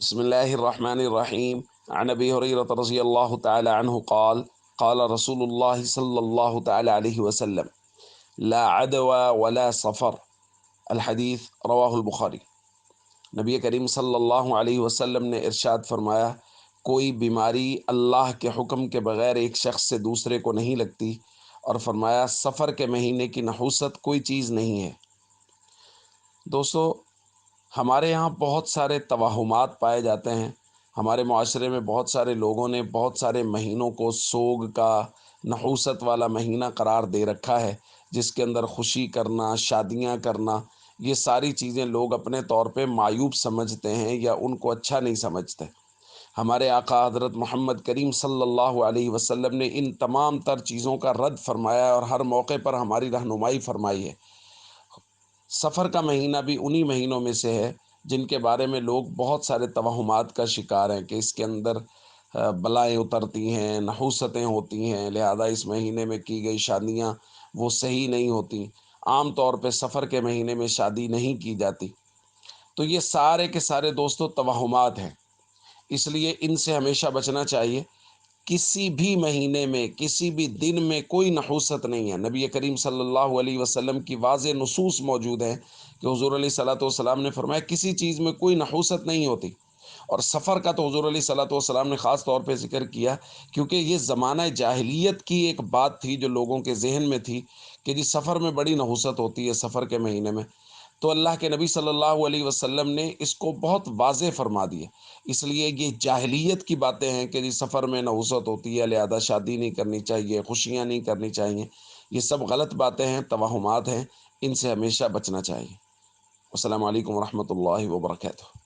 بسم الله الرحمن الرحيم. عن أبي هريرة رضي الله تعالى عنه قال قال رسول الله صلى الله تعالى عليه وسلم لا عدوى ولا صفر. الحدیث رواہ البخاری۔ نبی کریم صلی اللہ علیہ وسلم نے ارشاد فرمایا، کوئی بیماری اللہ کے حکم کے بغیر ایک شخص سے دوسرے کو نہیں لگتی، اور فرمایا سفر کے مہینے کی نحوست کوئی چیز نہیں ہے۔ دوستو، ہمارے یہاں بہت سارے توہمات پائے جاتے ہیں۔ ہمارے معاشرے میں بہت سارے لوگوں نے بہت سارے مہینوں کو سوگ کا، نحوست والا مہینہ قرار دے رکھا ہے، جس کے اندر خوشی کرنا، شادیاں کرنا، یہ ساری چیزیں لوگ اپنے طور پہ معیوب سمجھتے ہیں یا ان کو اچھا نہیں سمجھتے۔ ہمارے آقا حضرت محمد کریم صلی اللہ علیہ وسلم نے ان تمام تر چیزوں کا رد فرمایا اور ہر موقع پر ہماری رہنمائی فرمائی ہے۔ سفر کا مہینہ بھی انہی مہینوں میں سے ہے جن کے بارے میں لوگ بہت سارے توہمات کا شکار ہیں کہ اس کے اندر بلائیں اترتی ہیں، نحوستیں ہوتی ہیں، لہذا اس مہینے میں کی گئی شادیاں وہ صحیح نہیں ہوتی۔ عام طور پہ سفر کے مہینے میں شادی نہیں کی جاتی۔ تو یہ سارے کے سارے دوستو توہمات ہیں، اس لیے ان سے ہمیشہ بچنا چاہیے۔ کسی بھی مہینے میں، کسی بھی دن میں کوئی نحوست نہیں ہے۔ نبی کریم صلی اللہ علیہ وسلم کی واضح نصوص موجود ہیں کہ حضور علیہ صلاۃ والسلام نے فرمایا کسی چیز میں کوئی نحوست نہیں ہوتی۔ اور سفر کا تو حضور علیہ صلاۃ والسلام نے خاص طور پہ ذکر کیا، کیونکہ یہ زمانہ جاہلیت کی ایک بات تھی جو لوگوں کے ذہن میں تھی کہ جی سفر میں بڑی نحوست ہوتی ہے سفر کے مہینے میں۔ تو اللہ کے نبی صلی اللہ علیہ وسلم نے اس کو بہت واضح فرما دیا۔ اس لیے یہ جاہلیت کی باتیں ہیں کہ جی سفر میں نحوست ہوتی ہے لہذا شادی نہیں کرنی چاہیے، خوشیاں نہیں کرنی چاہیے، یہ سب غلط باتیں ہیں، توہمات ہیں، ان سے ہمیشہ بچنا چاہیے۔ السلام علیکم ورحمۃ اللہ وبرکاتہ۔